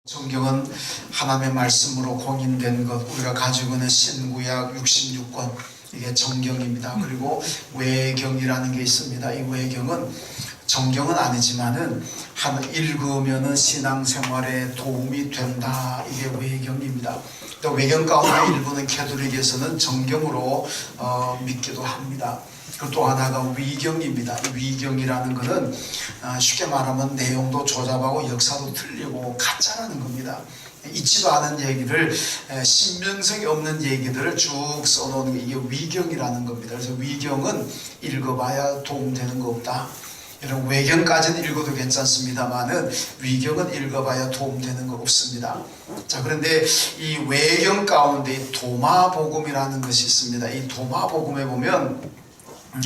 성경은 하나님의 말씀으로 공인된 것, 우리가 가지고 있는 신구약 66권, 이게 정경입니다. 그리고 외경이라는 게 있습니다. 이 외경은 정경은 아니지만은 읽으면은 신앙생활에 도움이 된다. 이게 외경입니다. 또 외경 가운데 일부는 캐톨릭에서는 정경으로 믿기도 합니다. 그리고 또 하나가 위경입니다. 위경이라는 것은 쉽게 말하면 내용도 조잡하고 역사도 틀리고 가짜라는 겁니다. 있지도 않은 얘기를, 신빙성이 없는 얘기들을 쭉 써놓는 게 이게 위경이라는 겁니다. 그래서 위경은 읽어봐야 도움되는 거 없다. 이런 외경까지는 읽어도 괜찮습니다만은 위경은 읽어봐야 도움되는 거 없습니다. 자, 그런데 이 외경 가운데 도마복음이라는 것이 있습니다. 이 도마복음에 보면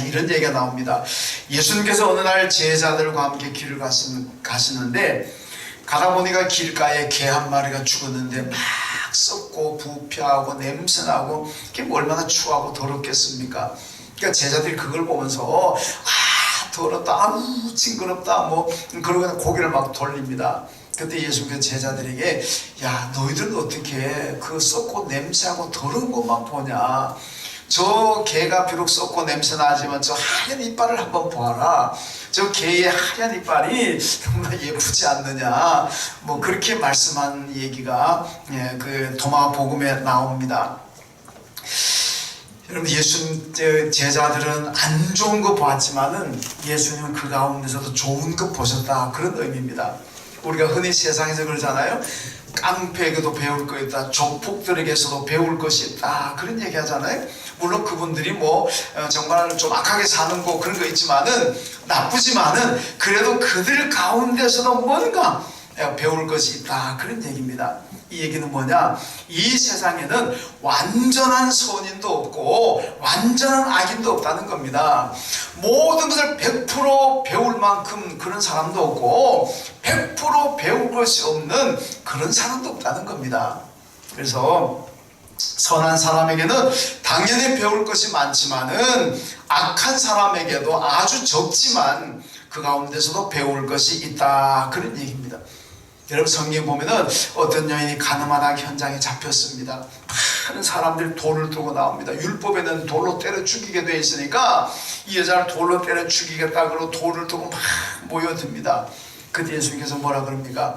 이런 얘기가 나옵니다. 예수님께서 어느 날 제자들과 함께 길을 가시는데 가다 보니까 길가에 개 한 마리가 죽었는데 막 썩고 부패하고 냄새나고 그게 얼마나 추하고 더럽겠습니까? 그러니까 제자들이 그걸 보면서 더럽다, 아우 징그럽다, 그러고 고개를 막 돌립니다. 그때 예수님께서 제자들에게, 야, 너희들은 어떻게 그 썩고 냄새하고 더러운 것만 보냐? 저 개가 비록 썩고 냄새 나지만 저 하얀 이빨을 한번 보아라. 저 개의 하얀 이빨이 정말 예쁘지 않느냐. 그렇게 말씀한 얘기가 그 도마복음에 나옵니다. 여러분, 예수님 제자들은 안 좋은 거 보았지만은 예수님은 그 가운데서도 좋은 거 보셨다, 그런 의미입니다. 우리가 흔히 세상에서 그러잖아요. 깡패에게도 배울 거 있다, 조폭들에게서도 배울 것이 있다, 그런 얘기 하잖아요. 물론 그분들이 정말 좀 악하게 사는 거 그런 거 있지만은, 나쁘지만은 그래도 그들 가운데서도 뭔가 배울 것이 있다, 그런 얘기입니다. 이 얘기는 뭐냐? 이 세상에는 완전한 선인도 없고 완전한 악인도 없다는 겁니다. 모든 것을 100% 배울 만큼 그런 사람도 없고 100% 배울 것이 없는 그런 사람도 없다는 겁니다. 그래서 선한 사람에게는 당연히 배울 것이 많지만은 악한 사람에게도 아주 적지만 그 가운데서도 배울 것이 있다, 그런 얘기입니다. 여러분, 성경에 보면은 어떤 여인이 가늠한 악 현장에 잡혔습니다. 많은 사람들이 돌을 들고 나옵니다. 율법에는 돌로 때려 죽이게 되어 있으니까 이 여자를 돌로 때려 죽이겠다 그러고 돌을 들고 막 모여듭니다. 그때 예수님께서 뭐라 그럽니까?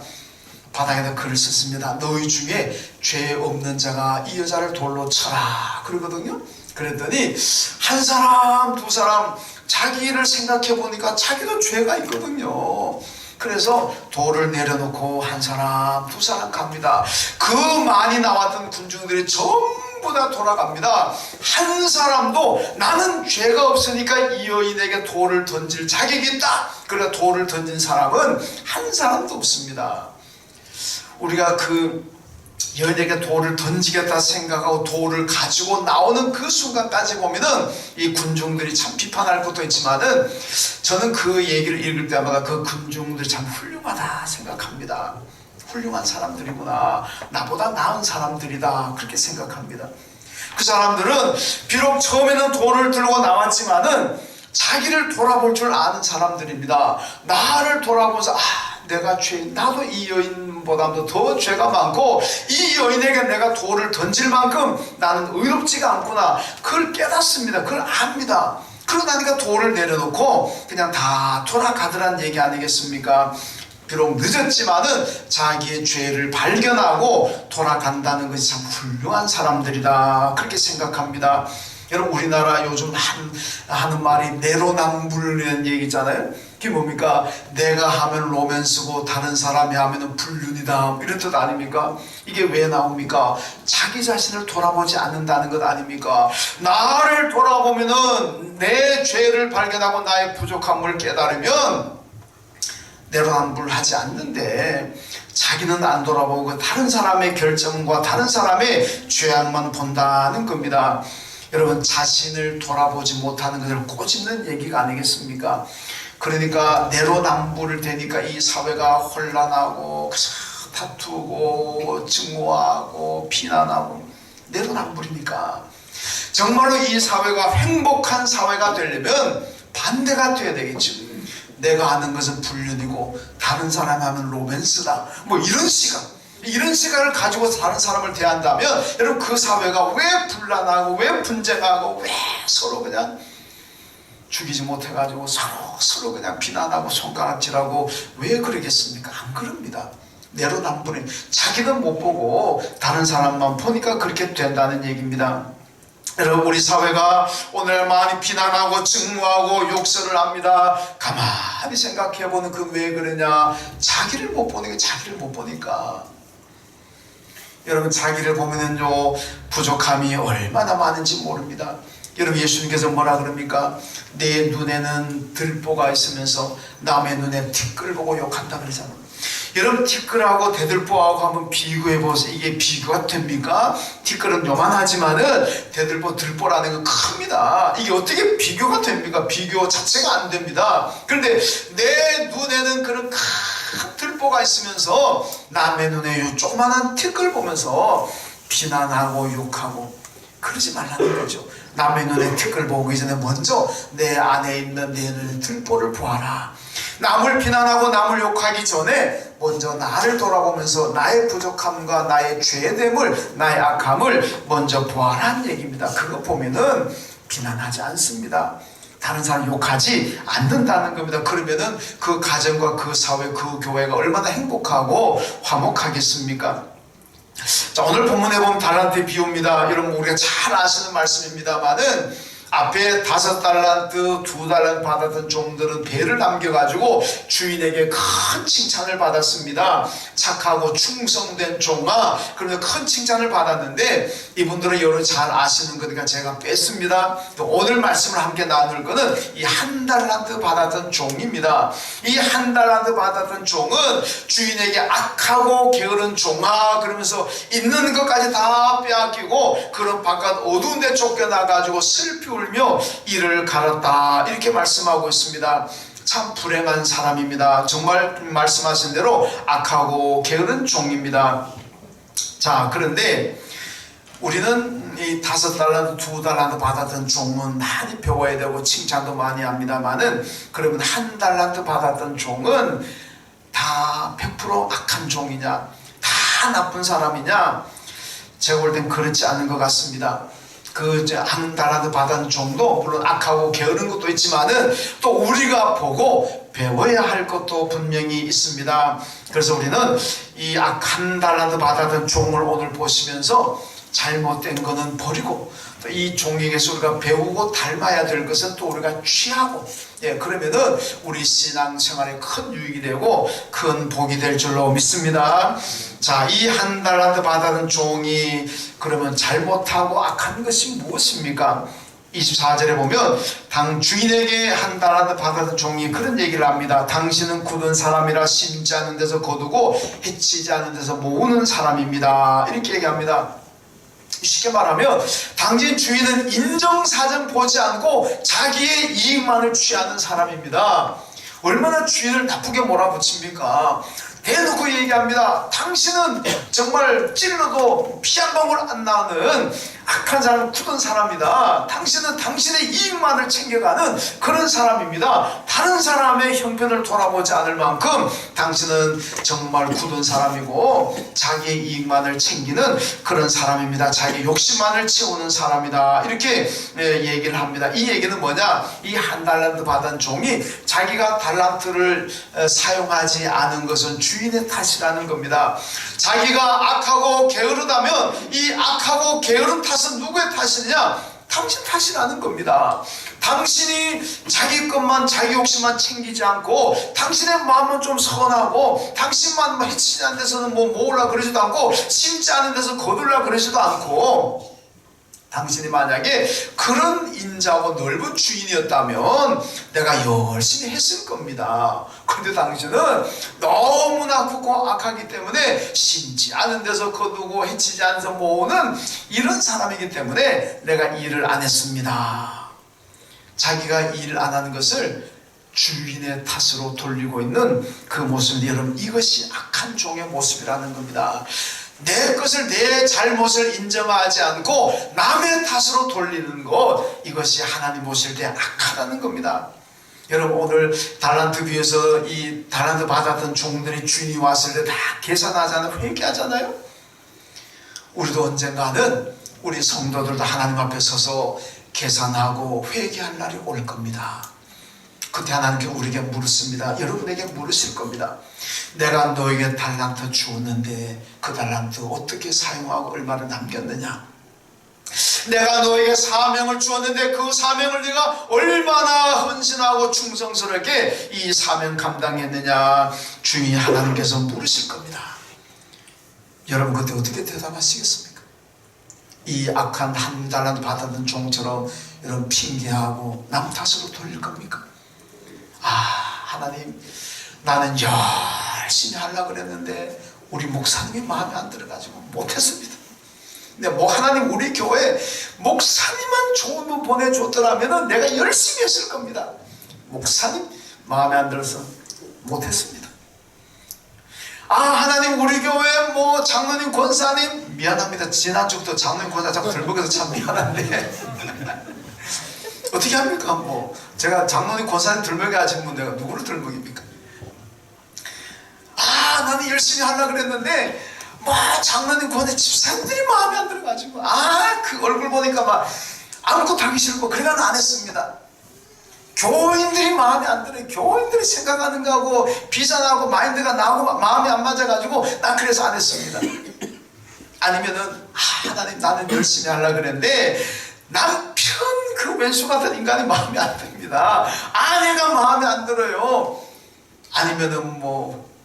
바닥에다 글을 썼습니다. 너희 중에 죄 없는 자가 이 여자를 돌로 쳐라, 그러거든요. 그랬더니 한 사람, 두 사람 자기를 생각해 보니까 자기도 죄가 있거든요. 그래서 돌을 내려놓고 한 사람, 두 사람 갑니다. 그 많이 나왔던 군중들이 전부 다 돌아갑니다. 한 사람도 나는 죄가 없으니까 이 여인에게 돌을 던질 자격이 있다, 그러니까 돌을 던진 사람은 한 사람도 없습니다. 우리가 그 여인에게 돌을 던지겠다 생각하고 돌을 가지고 나오는 그 순간까지 보면은 이 군중들이 참 비판할 것도 있지만은 저는 그 얘기를 읽을 때마다 그 군중들이 참 훌륭하다 생각합니다. 훌륭한 사람들이구나, 나보다 나은 사람들이다, 그렇게 생각합니다. 그 사람들은 비록 처음에는 돌을 들고 나왔지만은 자기를 돌아볼 줄 아는 사람들입니다. 나를 돌아보면서 내가 죄인, 나도 이 여인보다도 더 죄가 많고 이 여인에게 내가 돌을 던질 만큼 나는 의롭지가 않구나, 그걸 깨닫습니다. 그걸 압니다. 그러고 나니까 돌을 내려놓고 그냥 다 돌아가더란 얘기 아니겠습니까? 비록 늦었지만은 자기의 죄를 발견하고 돌아간다는 것이 참 훌륭한 사람들이다, 그렇게 생각합니다. 여러분, 우리나라 요즘 하는 말이 내로남불이라는 얘기 있잖아요. 그게 뭡니까? 내가 하면 로맨스고 다른 사람이 하면 불륜이다, 이런 뜻 아닙니까? 이게 왜 나옵니까? 자기 자신을 돌아보지 않는다는 것 아닙니까? 나를 돌아보면은 내 죄를 발견하고 나의 부족함을 깨달으면 내로남불하지 않는데 자기는 안 돌아보고 다른 사람의 결정과 다른 사람의 죄악만 본다는 겁니다. 여러분, 자신을 돌아보지 못하는 것을 꼬집는 얘기가 아니겠습니까? 그러니까 내로남불을 되니까 이 사회가 혼란하고 다투고 증오하고 비난하고, 내로남불이니까. 정말로 이 사회가 행복한 사회가 되려면 반대가 돼야 되겠죠. 내가 하는 것은 불륜이고 다른 사람이 하면 로맨스다, 이런 시각, 이런 생각을 가지고 사는 사람을 대한다면 여러분 그 사회가 왜 분란하고 왜 분쟁하고 왜 서로 그냥 죽이지 못해가지고 서로 그냥 비난하고 손가락질하고 왜 그러겠습니까? 안 그럽니다. 내로남불이 자기는 못 보고 다른 사람만 보니까 그렇게 된다는 얘기입니다. 여러분 우리 사회가 오늘 많이 비난하고 증오하고 욕설을 합니다. 가만히 생각해보는 그 왜 그러냐? 자기를 못 보니까 여러분 자기를 보면은요 부족함이 얼마나 많은지 모릅니다. 여러분 예수님께서 뭐라 그럽니까? 내 눈에는 들보가 있으면서 남의 눈에 티끌 보고 욕한다 그러잖아요. 여러분 티끌하고 대들보하고 한번 비교해보세요. 이게 비교가 됩니까? 티끌은 요만하지만은 대들보 들보라는 건 큽니다. 이게 어떻게 비교가 됩니까? 비교 자체가 안 됩니다. 그런데 내 눈에는 그런 큰 들보가 있으면서 남의 눈에 요 조그만한 티끌 보면서 비난하고 욕하고 그러지 말라는 거죠. 남의 눈에 티끌 보기 전에 먼저 내 안에 있는 내 눈에 들보를 보아라. 남을 비난하고 남을 욕하기 전에 먼저 나를 돌아보면서 나의 부족함과 나의 죄됨을 나의 악함을 먼저 보아라는 얘기입니다. 그거 보면은 비난하지 않습니다. 다른 사람 욕하지 않는다는 겁니다. 그러면은 그 가정과 그 사회 그 교회가 얼마나 행복하고 화목하겠습니까? 자, 오늘 본문에 보면 달란트의 비유입니다. 여러분 우리가 잘 아시는 말씀입니다만은 앞에 5달란트, 2달란트 받았던 종들은 배를 남겨가지고 주인에게 큰 칭찬을 받았습니다. 착하고 충성된 종아, 그러면 큰 칭찬을 받았는데 이분들은 여러분 잘 아시는 거니까 제가 뺐습니다. 오늘 말씀을 함께 나눌 거는 이 1달란트 받았던 종입니다. 이 1달란트 받았던 종은 주인에게 악하고 게으른 종아 그러면서 있는 것까지 다 빼앗기고 그런 바깥 어두운 데 쫓겨나가지고 슬피 울며 이를 갈았다 이렇게 말씀하고 있습니다. 참 불행한 사람입니다. 정말 말씀하신 대로 악하고 게으른 종입니다. 자, 그런데 우리는 이 5달란트, 2달란트 받았던 종은 많이 배워야 되고 칭찬도 많이 합니다만은 그러면 1달란트 받았던 종은 다 100% 악한 종이냐? 다 나쁜 사람이냐? 제가 볼 땐 그렇지 않은 것 같습니다. 그 1달란트 받은 종도 물론 악하고 게으른 것도 있지만은 또 우리가 보고 배워야 할 것도 분명히 있습니다. 그래서 우리는 이 1달란트 받았던 종을 오늘 보시면서 잘못된 거는 버리고 또 이 종에게서 우리가 배우고 닮아야 될 것은 또 우리가 취하고 그러면은 우리 신앙생활에 큰 유익이 되고 큰 복이 될 줄로 믿습니다. 자, 이 1달란트 받은 종이 그러면 잘못하고 악한 것이 무엇입니까? 24절에 보면 당 주인에게 1달란트 받은 종이 그런 얘기를 합니다. 당신은 굳은 사람이라 심지 않은 데서 거두고 해치지 않은 데서 모으는 사람입니다. 이렇게 얘기합니다. 쉽게 말하면 당신 주인은 인정사정 보지 않고 자기의 이익만을 취하는 사람입니다. 얼마나 주인을 나쁘게 몰아붙입니까? 대놓고 얘기합니다. 당신은 정말 찔러도 피 한 방울 안 나는 악한 사람, 굳은 사람이다. 당신은 당신의 이익만을 챙겨가는 그런 사람입니다. 다른 사람의 형편을 돌아보지 않을 만큼 당신은 정말 굳은 사람이고 자기의 이익만을 챙기는 그런 사람입니다. 자기 욕심만을 채우는 사람이다. 이렇게 얘기를 합니다. 이 얘기는 뭐냐? 이 1달란트 받은 종이 자기가 달란트를 사용하지 않은 것은 주인의 탓이라는 겁니다. 자기가 악하고 게으르다면 이 악하고 게으른 탓은 누구의 탓이냐? 당신 탓이라는 겁니다. 당신이 자기 것만 자기 욕심만 챙기지 않고 당신의 마음은 좀 선하고 당신만 해치지 않는 데서는 뭐 모으려고 그러지도 않고 심지 않은 데서 거둘려고 그러지도 않고 당신이 만약에 그런 인자하고 넓은 주인이었다면 내가 열심히 했을 겁니다. 그런데 당신은 너무나 굳고 악하기 때문에 심지 않은 데서 거두고 해치지 않은 데서 모으는 이런 사람이기 때문에 내가 일을 안 했습니다. 자기가 일을 안 하는 것을 주인의 탓으로 돌리고 있는 그 모습인데 여러분 이것이 악한 종의 모습이라는 겁니다. 내 것을 내 잘못을 인정하지 않고 남의 탓으로 돌리는 것 이것이 하나님 보실 때 악하다는 겁니다. 여러분 오늘 달란트 비에서 이 달란트 받았던 종들이 주인이 왔을 때 다 계산하잖아요. 회개하잖아요. 우리도 언젠가는 우리 성도들도 하나님 앞에 서서 계산하고 회개할 날이 올 겁니다. 그때 하나님께 우리에게 물었습니다. 여러분에게 물으실 겁니다. 내가 너에게 달란트 주었는데 그 달란트 어떻게 사용하고 얼마를 남겼느냐? 내가 너에게 사명을 주었는데 그 사명을 네가 얼마나 헌신하고 충성스럽게 이 사명 감당했느냐? 주인이 하나님께서 물으실 겁니다. 여러분 그때 어떻게 대답하시겠습니까? 이 악한 한 달란트 받았던 종처럼 여러분 핑계하고 남 탓으로 돌릴 겁니까? 하나님, 나는 열심히 하려고 그랬는데 우리 목사님이 마음에 안 들어가지고 못했습니다. 근데 하나님 우리 교회 목사님만 좋은 분 보내줬더라면 내가 열심히 했을 겁니다. 목사님 마음에 안 들어서 못했습니다. 하나님 우리 교회 장로님 권사님 미안합니다. 지난주부터 장로님 권사 자꾸 들먹여서 참 미안한데 어떻게 합니까? 제가 장로님 권사님 들먹여 하신 분 내가 누구를 들먹입니까? 나는 열심히 하려고 그랬는데 장로님 권사 집사님들이 마음에 안 들어가지고 그 얼굴 보니까 아무것도 하기 싫고 그래가 안 했습니다. 교인들이 마음에 안 들어요. 교인들이 생각하는 거하고 비전하고 마인드가 나하고 마음이 안 맞아가지고 난 그래서 안 했습니다. 아니면은 하나님 나는 열심히 하려고 그랬는데 남편 그 왼수 같은 인간이 마음에 안 듭니다. 아내가 마음에 안 들어요. 아니면은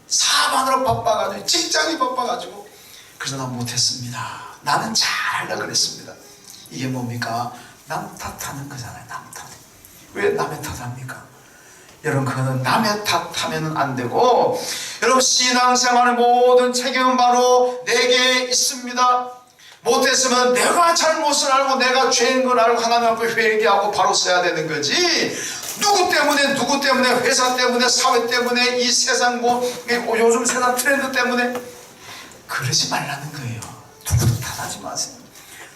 사업하느라 바빠가지고 직장이 바빠가지고 그래서 난 못했습니다. 나는 잘하려고 그랬습니다. 이게 뭡니까? 남 탓하는 거잖아요. 남 탓. 왜 남의 탓합니까? 여러분 그거는 남의 탓하면 안 되고 여러분 신앙생활의 모든 책임은 바로 내게 있습니다. 못했으면 내가 잘못을 알고 내가 죄인 걸 알고 하나님 앞에 회개하고 바로 써야 되는 거지. 누구 때문에 회사 때문에 사회 때문에 이 세상 요즘 세상 트렌드 때문에 그러지 말라는 거예요. 누구도 탓하지 마세요.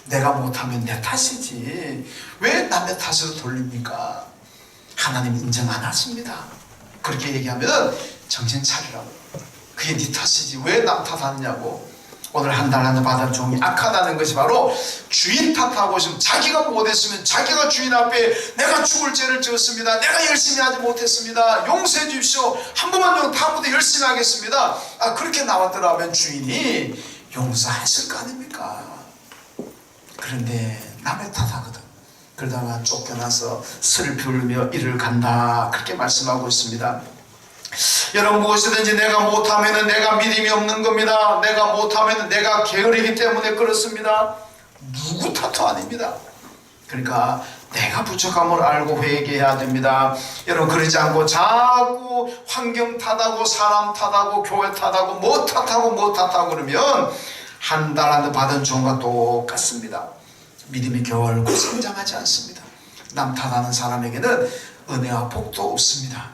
내가 못하면 내 탓이지 왜 남의 탓으로 돌립니까? 하나님 인정 안 하십니다. 그렇게 얘기하면 정신 차리라고. 그게 네 탓이지 왜 남 탓하느냐고. 오늘 한 달란트 받은 종이 악하다는 것이 바로 주인 탓하고 있으면 자기가 못했으면 자기가 주인 앞에 내가 죽을 죄를 지었습니다. 내가 열심히 하지 못했습니다. 용서해 주십시오. 한 번만 다음부터 열심히 하겠습니다. 그렇게 나왔더라면 주인이 용서했을 거 아닙니까? 그런데 남의 탓하거든. 그러다가 쫓겨나서 슬피 울며 이를 간다 그렇게 말씀하고 있습니다. 여러분 무엇이든지 내가 못하면 내가 믿음이 없는 겁니다. 내가 못하면 내가 게으르기 때문에 그렇습니다. 누구 탓도 아닙니다. 그러니까 내가 부족함을 알고 회개해야 됩니다. 여러분 그러지 않고 자꾸 환경 탓하고 사람 탓하고 교회 탓하고 뭐 탓하고 그러면 한 달란트 받은 종과 똑같습니다. 믿음이 결코 성장하지 않습니다. 남 탓하는 사람에게는 은혜와 복도 없습니다.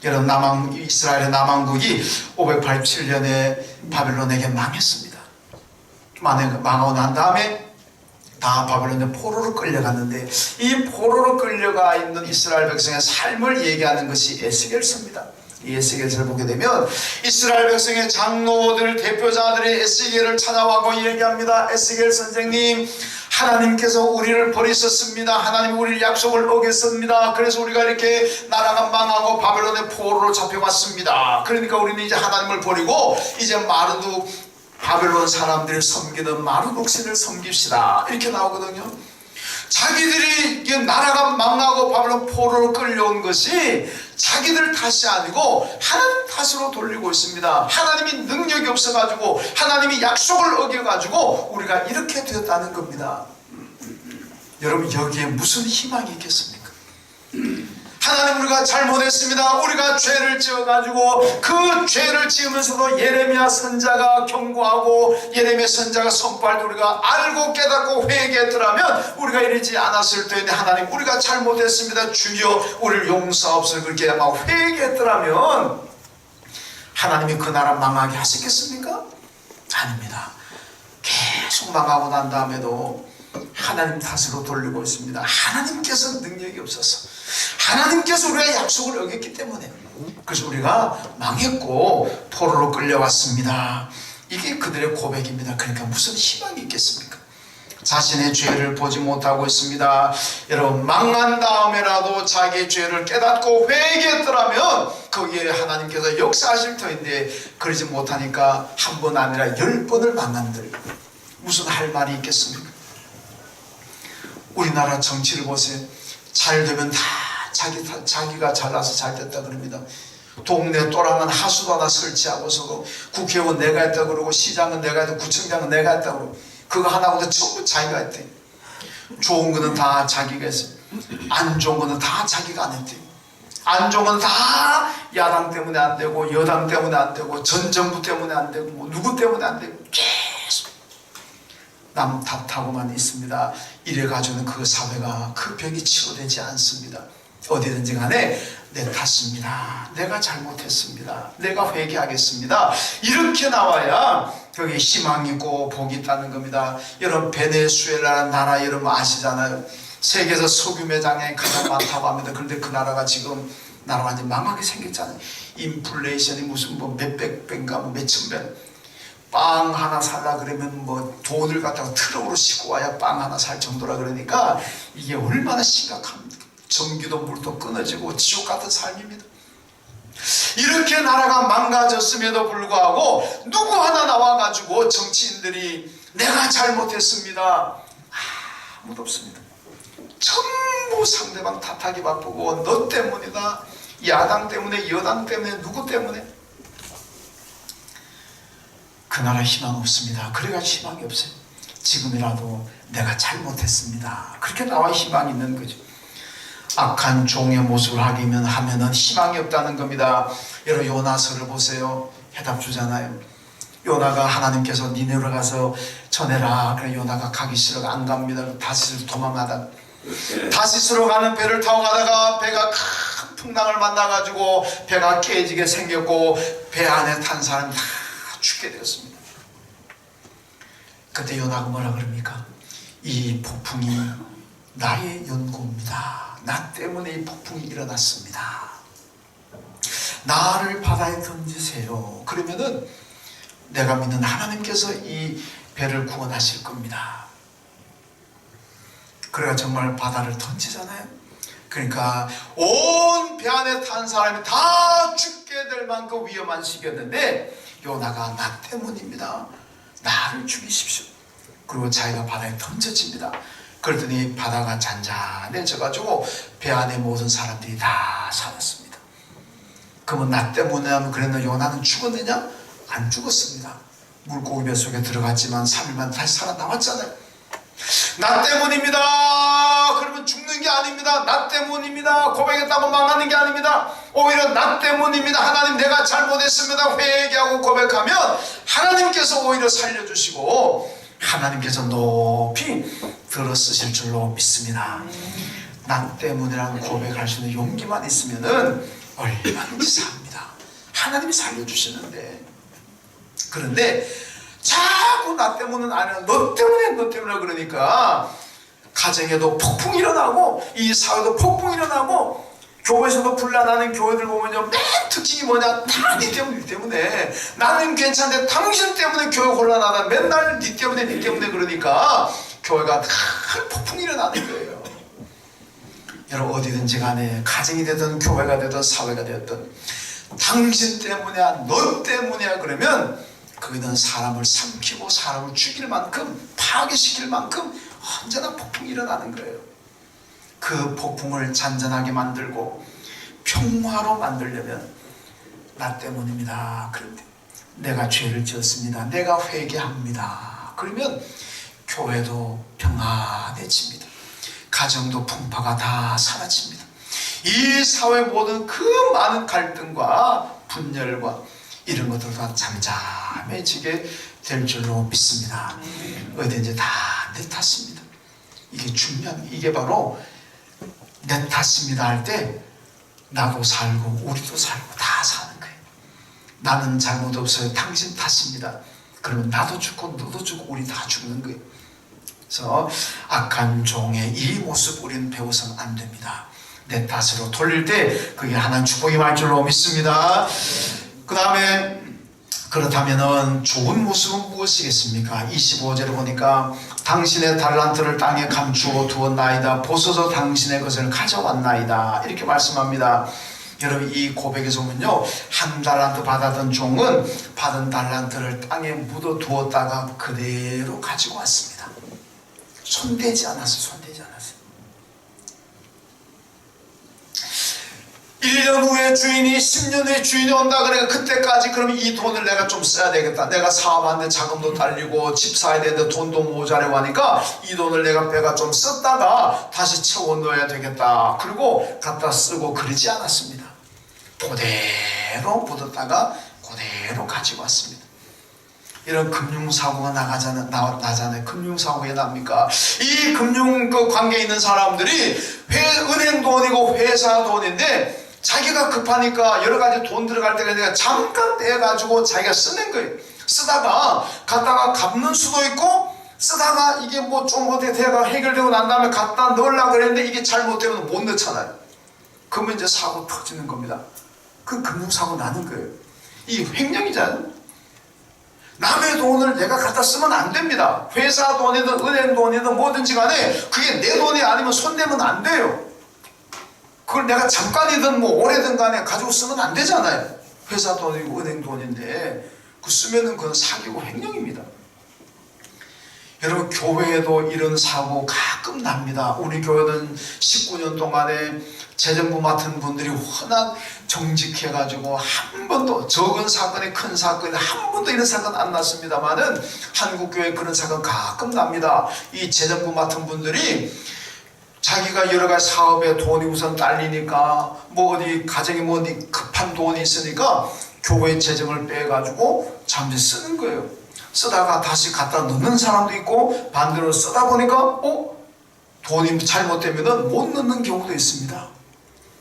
여러분 이스라엘의 남왕국이 587년에 바벨론에게 망했습니다. 망하고 난 다음에 다 바벨론에 포로로 끌려갔는데 이 포로로 끌려가 있는 이스라엘 백성의 삶을 얘기하는 것이 에스겔서입니다. 이 에스겔서를 보게 되면 이스라엘 백성의 장로들 대표자들이 에스겔을 찾아와고 얘기합니다. 에스겔 선생님 하나님께서 우리를 버리셨습니다. 하나님 우리를 약속을 어겼습니다. 그래서 우리가 이렇게 나라가 망하고 바벨론의 포로로 잡혀왔습니다. 그러니까 우리는 이제 하나님을 버리고 이제 마르둑 바벨론 사람들을 섬기는 마르둑 신을 섬깁시다 이렇게 나오거든요. 자기들이 나라가 망하고 바벨론 포로로 끌려온 것이 자기들 탓이 아니고 하나님 탓으로 돌리고 있습니다. 하나님이 능력이 없어가지고 하나님이 약속을 어겨가지고 우리가 이렇게 되었다는 겁니다. 여러분 여기에 무슨 희망이 있겠습니까? 하나님 우리가 잘못했습니다. 우리가 죄를 지어가지고 그 죄를 지으면서도 예레미야 선자가 경고하고 예레미야 선자가 선포할 때 우리가 알고 깨닫고 회개했더라면 우리가 이러지 않았을 때에 하나님 우리가 잘못했습니다. 주여 우리를 용서하옵소서 그렇게 막 회개했더라면 하나님이 그 나라 망하게 하시겠습니까? 아닙니다. 계속 망하고 난 다음에도 하나님 탓으로 돌리고 있습니다. 하나님께서 능력이 없어서 하나님께서 우리가 약속을 어겼기 때문에. 그래서 우리가 망했고 포로로 끌려왔습니다. 이게 그들의 고백입니다. 그러니까 무슨 희망이 있겠습니까? 자신의 죄를 보지 못하고 있습니다. 여러분, 망한 다음에라도 자기의 죄를 깨닫고 회개했더라면 거기에 하나님께서 역사하실 터인데 그러지 못하니까 한 번 아니라 10번을 망한들 무슨 할 말이 있겠습니까? 우리나라 정치를 보세요. 잘 되면 다 자기가 잘나서 잘 됐다 그럽니다. 동네 또랑은 하수도 하나 설치하고서 국회의원 내가 했다 그러고 시장은 내가 했다 구청장은 내가 했다 그러고 그거 하나보다 전부 자기가 했대. 좋은 거는 다 자기가 했어요. 안 좋은 거는 다 자기가 안 했대. 안 좋은 건 다 야당 때문에 안 되고 여당 때문에 안 되고 전 정부 때문에 안 되고 뭐 누구 때문에 안 되고 계속 남 탓하고만 있습니다. 이래가지고는 그 사회가 그 병이 치료되지 않습니다. 어디든지 간에 내 탓입니다. 내가 잘못했습니다. 내가 회개하겠습니다. 이렇게 나와야 거기에 희망이 있고 복이 있다는 겁니다. 여러분, 베네수엘라라는 나라 여러분 아시잖아요. 세계에서 석유 매장량이 가장 많다고 합니다. 그런데 그 나라가 지금 나라 완전 망하게 생겼잖아요. 인플레이션이 무슨 뭐 몇백 배인가 뭐 몇천 배. 빵 하나 살라 그러면 뭐 돈을 갖다가 트럭으로 싣고 와야 빵 하나 살 정도라 그러니까 이게 얼마나 심각합니까? 전기도 물도 끊어지고 지옥 같은 삶입니다. 이렇게 나라가 망가졌음에도 불구하고 누구 하나 나와가지고 정치인들이 내가 잘못했습니다. 아무도 없습니다. 전부 상대방 탓하기 바쁘고 너 때문이다. 야당 때문에 여당 때문에 누구 때문에. 그 나라 희망 없습니다. 그래가지고 희망이 없어요. 지금이라도 내가 잘못했습니다. 그렇게 나와 희망이 있는 거죠. 악한 종의 모습을 하면은 희망이 없다는 겁니다. 여러분, 요나서를 보세요. 해답 주잖아요. 요나가 하나님께서 니네로 가서 전해라. 그래 요나가 가기 싫어 안 갑니다. 다시스로 도망가다 다시스로 가는 배를 타고 가다가 배가 큰 풍랑을 만나가지고 배가 깨지게 생겼고 배 안에 탄 사람이 다 죽게 되었습니다. 그때 요나가 뭐라 그럽니까? 이 폭풍이 나의 연고입니다. 나 때문에 이 폭풍이 일어났습니다. 나를 바다에 던지세요. 그러면은 내가 믿는 하나님께서 이 배를 구원하실 겁니다. 그래가 정말 바다를 던지잖아요. 그러니까 온 배 안에 탄 사람이 다 죽게 될 만큼 위험한 시기였는데 요나가 나 때문입니다. 나를 죽이십시오. 그리고 자기가 바다에 던져집니다. 그랬더니 바다가 잔잔해져가지고 배 안에 모든 사람들이 다 살았습니다. 그러면 나 때문에 하면 그랬나 요나는 죽었느냐? 안 죽었습니다. 물고기 뱃속에 들어갔지만 3일만 다시 살아나왔잖아요. 나 때문입니다. 그러면 죽는 게 아닙니다. 나 때문입니다. 고백했다고 망하는 게 아닙니다. 오히려 나 때문입니다. 하나님 내가 잘못했습니다. 회개하고 고백하면 하나님께서 오히려 살려주시고 하나님께서 높이 들어 쓰실 줄로 믿습니다. 나 때문이라는 고백할 수 있는 용기만 있으면은 얼마든지 삽니다. 하나님이 살려주시는데 그런데 자꾸 나 때문은 아니야. 너 때문에 그러니까 가정에도 폭풍이 일어나고 이 사회도 폭풍이 일어나고 교회에서도 분란하는 교회들 보면요 맨 특징이 뭐냐? 다 니 때문에 나는 괜찮은데 당신 때문에 교회 곤란하다. 맨날 니 때문에 그러니까 교회가 큰 폭풍이 일어나는 거예요. 여러분 어디든지 간에 가정이 되든 교회가 되든 사회가 되든 당신 때문이야 너 때문이야 그러면 그는 사람을 삼키고 사람을 죽일 만큼 파괴시킬 만큼 언제나 폭풍이 일어나는 거예요. 그 폭풍을 잔잔하게 만들고 평화로 만들려면 나 때문입니다. 그런데 내가 죄를 지었습니다. 내가 회개합니다. 그러면 교회도 평안해집니다. 가정도 풍파가 다 사라집니다. 이 사회 모든 그 많은 갈등과 분열과 이런 것들 다 잠잠해지게 될 줄로 믿습니다. 어디든지 다 내 탓입니다. 이게 중요한 이게 바로 내 탓입니다 할 때 나도 살고 우리도 살고 다 사는 거예요. 나는 잘못 없어요. 당신 탓입니다. 그러면 나도 죽고 너도 죽고 우리 다 죽는 거예요. 그래서 악한 종의 이 모습 우리는 배워서는 안 됩니다. 내 탓으로 돌릴 때 그게 하나님 축복이 많을 줄로 믿습니다. 그 다음에 그렇다면은 좋은 모습은 무엇이겠습니까? 25절에 보니까 당신의 달란트를 땅에 감추어 두었나이다. 보소서 당신의 것을 가져왔나이다. 이렇게 말씀합니다. 여러분, 이 고백에서 보면요, 한 달란트 받았던 종은 받은 달란트를 땅에 묻어 두었다가 그대로 가지고 왔습니다. 손대지 않았어요. 손대지 않았어요. 1년 후에 주인이 10년 후에 주인이 온다. 그러니까 그때까지 그러면 이 돈을 내가 좀 써야 되겠다. 내가 사업하는데 자금도 딸리고 집 사야 되는데 돈도 모자라고 하니까 이 돈을 내가 배가 좀 썼다가 다시 채워 넣어야 되겠다. 그리고 갖다 쓰고 그러지 않았습니다. 그대로 묻었다가 그대로 가지고 왔습니다. 이런 금융사고가 나잖아요. 금융사고가 왜 납니까? 이 금융 관계에 있는 사람들이 은행 돈이고 회사 돈인데 자기가 급하니까 여러 가지 돈 들어갈 때가 내가 잠깐 떼가지고 자기가 쓰는 거예요. 쓰다가 갖다가 갚는 수도 있고, 쓰다가 이게 뭐 좀 어떻게 돼가 해결되고 난 다음에 갖다 넣으려고 그랬는데 이게 잘못되면 못 넣잖아요. 그러면 이제 사고 터지는 겁니다. 그 금융사고 나는 거예요. 이 횡령이잖아요. 남의 돈을 내가 갖다 쓰면 안 됩니다. 회사 돈이든 은행 돈이든 뭐든지 간에 그게 내 돈이 아니면 손대면 안 돼요. 그걸 내가 잠깐이든 뭐 오래든 간에 가지고 쓰면 안 되잖아요. 회사 돈이고 은행 돈인데 그 쓰면은 그건 사기고 횡령입니다. 여러분, 교회에도 이런 사고 가끔 납니다. 우리 교회는 19년 동안에 재정부 맡은 분들이 워낙 정직해가지고 한 번도, 적은 사건에 큰 사건에 한 번도 이런 사건 안 났습니다만은 한국교회 그런 사건 가끔 납니다. 이 재정부 맡은 분들이 자기가 여러 가지 사업에 돈이 우선 딸리니까 뭐 어디 가정에 뭐 어디 급한 돈이 있으니까 교회 재정을 빼가지고 잠시 쓰는 거예요. 쓰다가 다시 갖다 넣는 사람도 있고, 반대로 쓰다 보니까 돈이 잘못되면은 못 넣는 경우도 있습니다.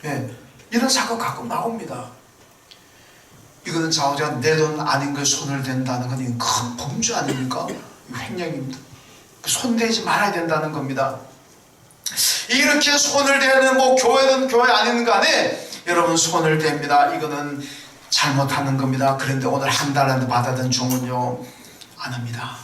예, 이런 사건 가끔 나옵니다. 이거는 자오자 내 돈 아닌 거에 손을 댄다는 건 이건 큰 범죄 아닙니까? 횡령입니다. 손대지 말아야 된다는 겁니다. 이렇게 손을 대는 뭐 교회든 교회 아닌 간에 여러분 손을 댑니다. 이거는 잘못하는 겁니다. 그런데 오늘 한 달란트 받았던 종은요, 안 합니다.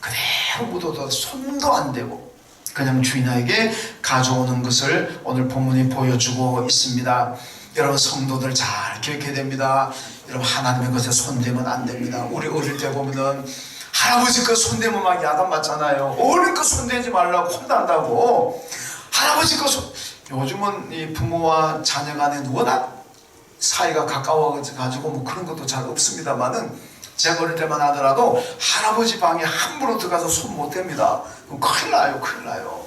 그대로 묻어도 손도 안 대고 그냥 주인에게 가져오는 것을 오늘 본문이 보여주고 있습니다. 여러분, 성도들 잘 기억해야 됩니다. 여러분, 하나님의 것에 손대면 안 됩니다. 우리 어릴 때 보면은 할아버지 거 손대면 막 야단 맞잖아요. 어른 거 손대지 말라고 혼난다고. 할아버지 거 요즘은 이 부모와 자녀 간에 워낙 사이가 가까워가지고 뭐 그런 것도 잘 없습니다만은, 제가 어릴 때만 하더라도 할아버지 방에 함부로 들어가서 손 못 댑니다. 큰일 나요. 큰일 나요.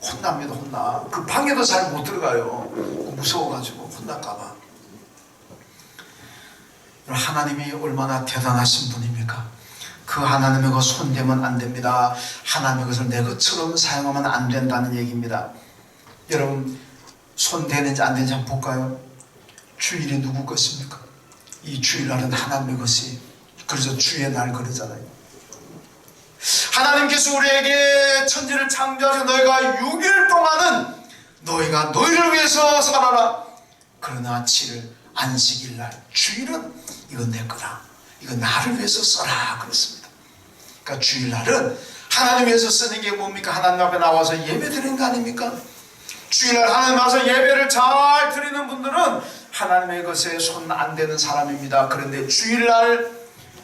혼납니다. 혼나. 그 방에도 잘 못 들어가요. 무서워가지고 혼날까봐. 하나님이 얼마나 대단하신 분입니까? 그 하나님의 것 손대면 안 됩니다. 하나님의 것을 내 것처럼 사용하면 안 된다는 얘기입니다. 여러분, 손대는지 안 되는지 한번 볼까요? 주일이 누구 것입니까? 이 주일날은 하나님의 것이, 그래서 주의 날 그러잖아요. 하나님께서 우리에게 천지를 창조하셔 너희가 6일 동안은 너희가 너희를 위해서 살아라. 그러나 7일 안식일날 주일은 이건 내 거다. 이건 나를 위해서 써라 그랬습니다. 그러니까 주일날은 하나님 위해서 쓰는 게 뭡니까? 하나님 앞에 나와서 예배 드리는 거 아닙니까? 주일날 하나님 앞에 예배를 잘 드리는 분들은 하나님의 것에 손 안 대는 사람입니다. 그런데 주일날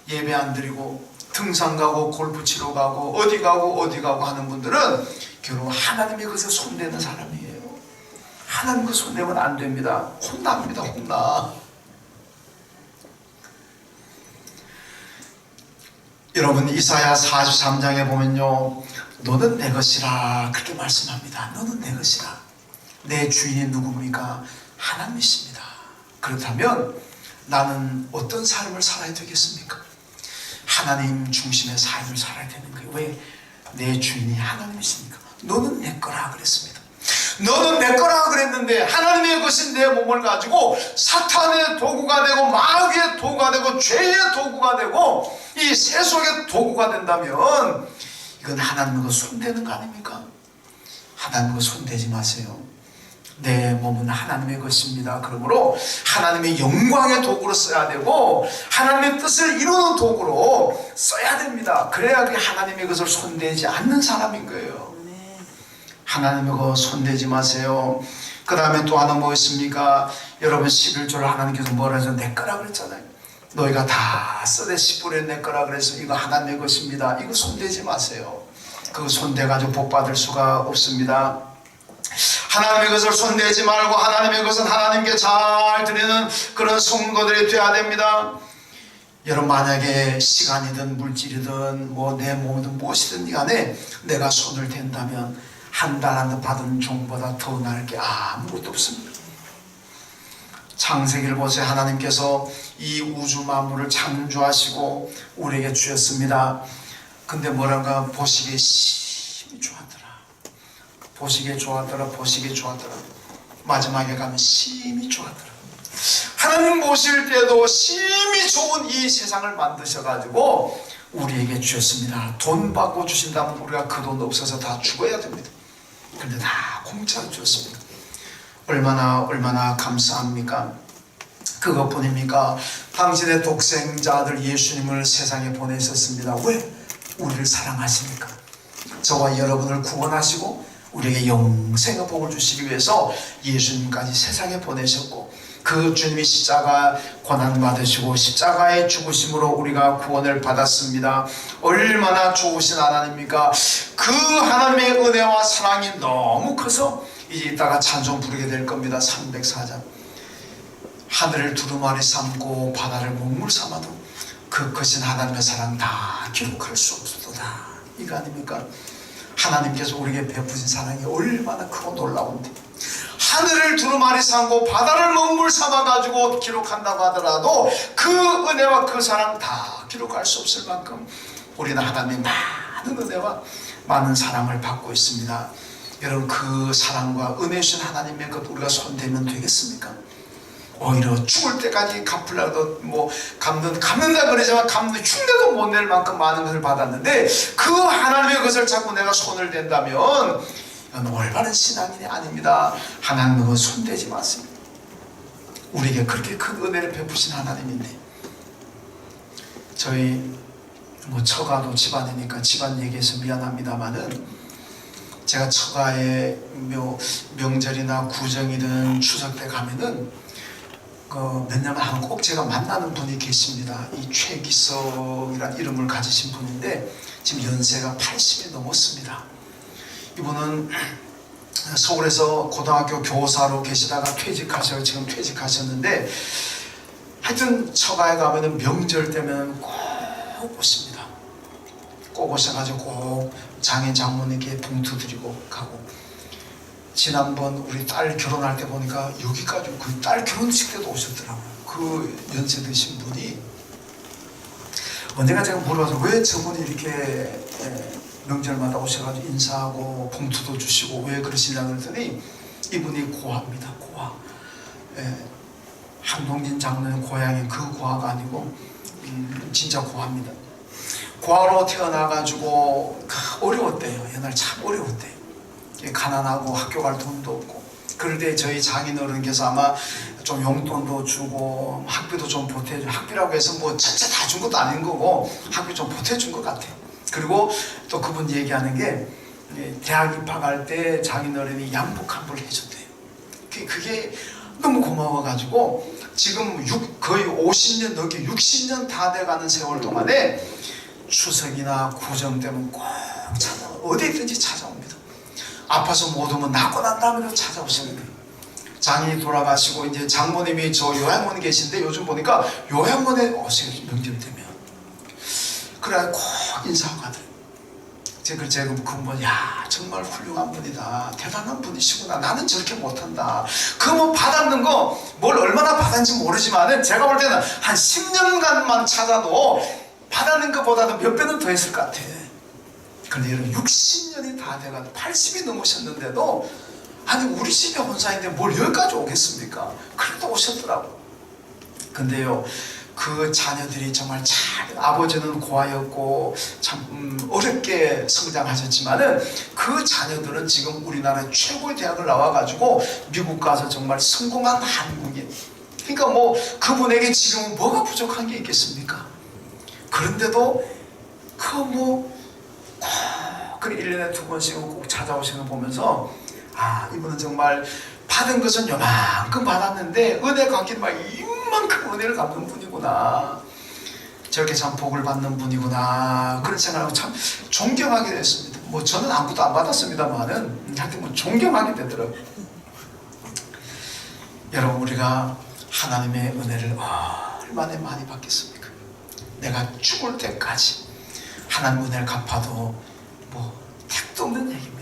예배 안 드리고 등산 가고 골프 치러 가고 어디 가고 하는 분들은 결국 하나님의 것에 손대는 사람이에요. 하나님 것 손대면 안 됩니다. 혼납니다. 혼나. 여러분, 이사야 43장에 보면요, 너는 내 것이라 그렇게 말씀합니다. 너는 내 것이라. 내 주인이 누굽니까? 하나님이십니다. 그렇다면 나는 어떤 삶을 살아야 되겠습니까? 하나님 중심의 삶을 살아야 되는 거예요. 왜? 내 주인이 하나님이시니까. 너는 내 거라 그랬습니다. 너는 내 거라 그랬는데 하나님의 것인 내 몸을 가지고 사탄의 도구가 되고 마귀의 도구가 되고 죄의 도구가 되고 이 세속의 도구가 된다면 이건 하나님의 것 손대는 거 아닙니까? 하나님의 것 손대지 마세요. 내 몸은 하나님의 것입니다. 그러므로 하나님의 영광의 도구로 써야 되고 하나님의 뜻을 이루는 도구로 써야 됩니다. 그래야 그게 하나님의 것을 손대지 않는 사람인 거예요. 하나님의 것 손대지 마세요. 그 다음에 또 하나 무엇입니까? 여러분 11조를 하나님께서 뭐라 해서 내 거라 그랬잖아요. 너희가 다 써대 10분의 내 거라 그래서 이거 하나님의 것입니다. 이거 손대지 마세요. 그거 손대가지고 복 받을 수가 없습니다. 하나님의 것을 손대지 말고 하나님의 것은 하나님께 잘 드리는 그런 성도들이 되어야 됩니다. 여러분 만약에 시간이든 물질이든 뭐 내 몸이든 무엇이든 간에 내가 손을 댄다면 한 달 한 달 받은 종보다 더 나을 게 아무것도 없습니다. 창세기를 보세요. 하나님께서 이 우주 만물을 창조하시고 우리에게 주셨습니다. 근데 뭐란가 보시기에 심히 좋았더라. 보시기에 좋았더라. 보시기에 좋았더라. 마지막에 가면 심히 좋았더라. 하나님 보실 때도 심히 좋은 이 세상을 만드셔가지고 우리에게 주셨습니다. 돈 받고 주신다면 우리가 그 돈 없어서 다 죽어야 됩니다. 그런데 다 공짜로 주셨습니다. 얼마나 감사합니까? 그것뿐입니까? 당신의 독생자 아들 예수님을 세상에 보내셨습니다. 왜? 우리를 사랑하시니까. 저와 여러분을 구원하시고 우리에게 영생의 복을 주시기 위해서 예수님까지 세상에 보내셨고 그 주님이 십자가 고난받으시고 십자가의 죽으심으로 우리가 구원을 받았습니다. 얼마나 좋으신 하나님입니까? 그 하나님의 은혜와 사랑이 너무 커서 이제 이따가 찬송 부르게 될 겁니다. 304장. 하늘을 두루마리 삼고 바다를 먹물 삼아도 그 크신 하나님의 사랑 다 기록할 수 없도다. 이거 아닙니까? 하나님께서 우리에게 베푸신 사랑이 얼마나 크고 놀라운데 하늘을 두루마리 삼고 바다를 먹물 삼아가지고 기록한다고 하더라도 그 은혜와 그 사랑 다 기록할 수 없을 만큼 우리는 하나님의 많은 은혜와 많은 사랑을 받고 있습니다. 여러분 그 사랑과 은혜 주신 하나님의 것 우리가 손대면 되겠습니까? 오히려 죽을 때까지 갚으려도 뭐 갚는다 그러지만 갚는 흉내도 못 낼 만큼 많은 것을 받았는데 그 하나님의 것을 자꾸 내가 손을 댄다면 이건 올바른 신앙인이 아닙니다. 하나님의 것 손대지 마세요. 우리에게 그렇게 큰 은혜를 베푸신 하나님인데 저희 뭐 처가도 집안이니까 집안 얘기해서 미안합니다만은 제가 처가에 명절이나 구정이든 추석 때 가면은 몇 년만 하면 꼭 제가 만나는 분이 계십니다. 이 최기석이라는 이름을 가지신 분인데 지금 연세가 80이 넘었습니다. 이분은 서울에서 고등학교 교사로 계시다가 퇴직하셔서 지금 퇴직하셨는데 하여튼 처가에 가면은 명절 때면 꼭 오십니다. 꼭 오셔가지고 꼭 장인 장모님께 봉투 드리고 가고 지난번 우리 딸 결혼할 때 보니까 여기까지 그 딸 결혼식 때도 오셨더라고요. 그 연세 드신 분이 언젠가 제가 물어봐서 왜 저분이 이렇게 명절마다 오셔가지고 인사하고 봉투도 주시고 왜 그러시냐 그랬더니 이분이 고아입니다. 고아. 한동진 장로의 고향이 그 고아가 아니고 진짜 고아입니다. 고아로 태어나가지고 어려웠대요. 옛날 참 어려웠대요. 가난하고 학교 갈 돈도 없고 그럴 때 저희 장인어른께서 아마 좀 용돈도 주고 학비도 좀 보태주고 학비라고 해서 뭐 전체 다 준 것도 아닌 거고 학비 좀 보태준 것 같아요. 그리고 또 그분 얘기하는 게 대학 입학할 때 장인어른이 양복 한 벌 해줬대요. 그게 너무 고마워가지고 지금 거의 50년 넘게 60년 다 돼가는 세월 동안에 추석이나 구정 때면 꼭 어디 있든지 찾아옵니다. 아파서 못 오면 낫고 난 다음에 찾아오시는 거예요. 장인이 돌아가시고 이제 장모님이 저 요양원에 계신데 요즘 보니까 요양원에 오세요. 명절 되면. 그래 꼭 인사하고 가더라고요. 제가 그분 야 정말 훌륭한 분이다. 대단한 분이시구나. 나는 저렇게 못한다. 그 뭐 받았는 거 뭘 얼마나 받았는지 모르지만은 제가 볼 때는 한 10년간만 찾아도 받았는 것보다도 몇 배는 더 했을 것 같아. 그런데 여러분 60년이 다 돼가지고 80이 넘으셨는데도 아니 우리 집에 혼사인데 뭘 여기까지 오겠습니까? 그래도 오셨더라고. 근데요 그 자녀들이 정말 잘, 아버지는 고아였고 참 어렵게 성장하셨지만은 그 자녀들은 지금 우리나라의 최고의 대학을 나와가지고 미국 가서 정말 성공한 한국인. 그러니까 뭐 그분에게 지금은 뭐가 부족한 게 있겠습니까? 그런데도 그 1년에 2번씩은 꼭 찾아오시는 거 보면서 아, 이분은 정말 받은 것은 요만큼 받았는데 은혜 갖기는 막 이만큼 은혜를 갚는 분이구나. 저렇게 참 복을 받는 분이구나. 그런 생각을 참 존경하게 됐습니다. 뭐 저는 아무것도 안 받았습니다만은 하여튼 뭐 존경하게 되더라고요. 여러분, 우리가 하나님의 은혜를 얼마나 많이 받겠습니까? 내가 죽을 때까지 하나님 은혜를 갚아도 뭐 택도 없는 얘기입니다.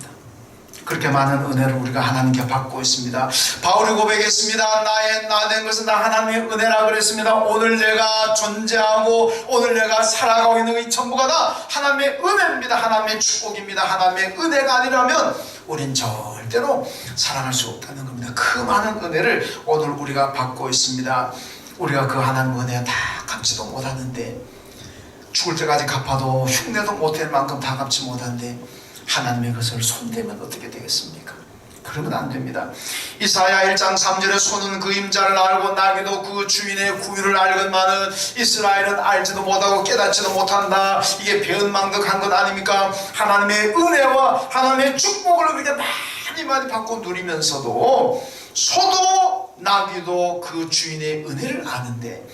그렇게 많은 은혜를 우리가 하나님께 받고 있습니다. 바울이 고백했습니다. 나 된 것은 다 하나님의 은혜라 그랬습니다. 오늘 내가 존재하고 오늘 내가 살아가고 있는 이 전부가 다 하나님의 은혜입니다. 하나님의 축복입니다. 하나님의 은혜가 아니라면 우린 절대로 살아갈 수 없다는 겁니다. 그 많은 은혜를 오늘 우리가 받고 있습니다. 우리가 그 하나님의 은혜 다 갚지도 못하는데, 죽을 때까지 갚아도 흉내도 못할 만큼 다 갚지 못하는데 하나님의 것을 손대면 어떻게 되겠습니까? 그러면 안 됩니다. 이사야 1장 3절에 손은 그 임자를 알고 나귀도 그 주인의 구유를 알건만은 이스라엘은 알지도 못하고 깨닫지도 못한다. 이게 배은망덕한 것 아닙니까? 하나님의 은혜와 하나님의 축복을 그렇게 많이 받고 누리면서도 소도 나귀도 그 주인의 은혜를 아는데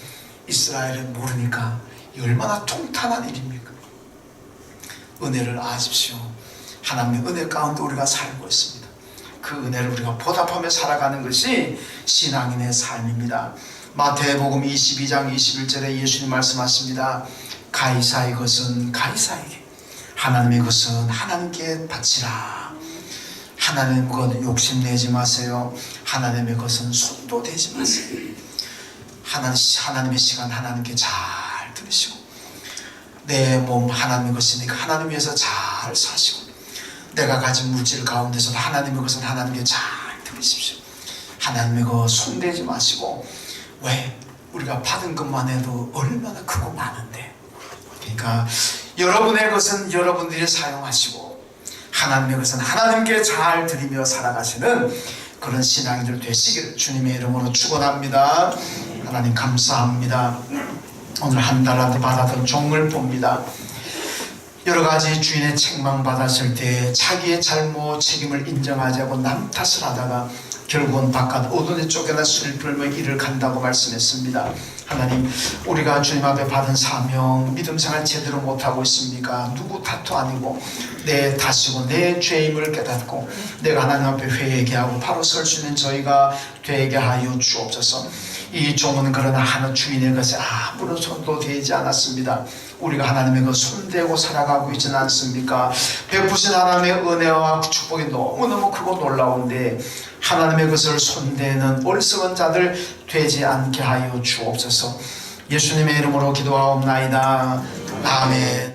이스라엘은 모르니까 얼마나 통탄한 일입니까? 은혜를 아십시오. 하나님의 은혜 가운데 우리가 살고 있습니다. 그 은혜를 우리가 보답하며 살아가는 것이 신앙인의 삶입니다. 마태복음 22장 21절에 예수님 말씀하십니다. 가이사의 것은 가이사에게, 하나님의 것은 하나님께 바치라. 하나님의 것 욕심내지 마세요. 하나님의 것은 손도 대지 마세요. 하나님의 시간 하나님께 잘 들으시고, 내 몸 하나님의 것이니까 하나님 위해서 잘 사시고, 내가 가진 물질 가운데서도 하나님의 것은 하나님께 잘 들으십시오. 하나님의 것 손대지 마시고. 왜? 우리가 받은 것만 해도 얼마나 크고 많은데. 그러니까 여러분의 것은 여러분들이 사용하시고 하나님의 것은 하나님께 잘 드리며 살아가시는 그런 신앙인들 되시기를 주님의 이름으로 축원합니다. 하나님 감사합니다. 오늘 한 달라도 받았던 종을 봅니다. 여러가지 주인의 책망받았을 때 자기의 잘못 책임을 인정하지 않고 남 탓을 하다가 결국은 바깥 어둠에 쫓겨나 술을 불며 일을 간다고 말씀했습니다. 하나님, 우리가 주님 앞에 받은 사명, 믿음 생활 제대로 못하고 있습니까? 누구 탓도 아니고 내 탓이고 내 죄임을 깨닫고 내가 하나님 앞에 회개하고 바로 설 수 있는 저희가 되게 하여 주옵소서. 이 종은 그러나 하는 주인의 것에 아무런 손도 대지 않았습니다. 우리가 하나님의 그 손대고 살아가고 있지는 않습니까? 베푸신 하나님의 은혜와 축복이 너무너무 크고 놀라운데 하나님의 것을 손대는 어리석은 자들 되지 않게 하여 주옵소서. 예수님의 이름으로 기도하옵나이다. 아멘.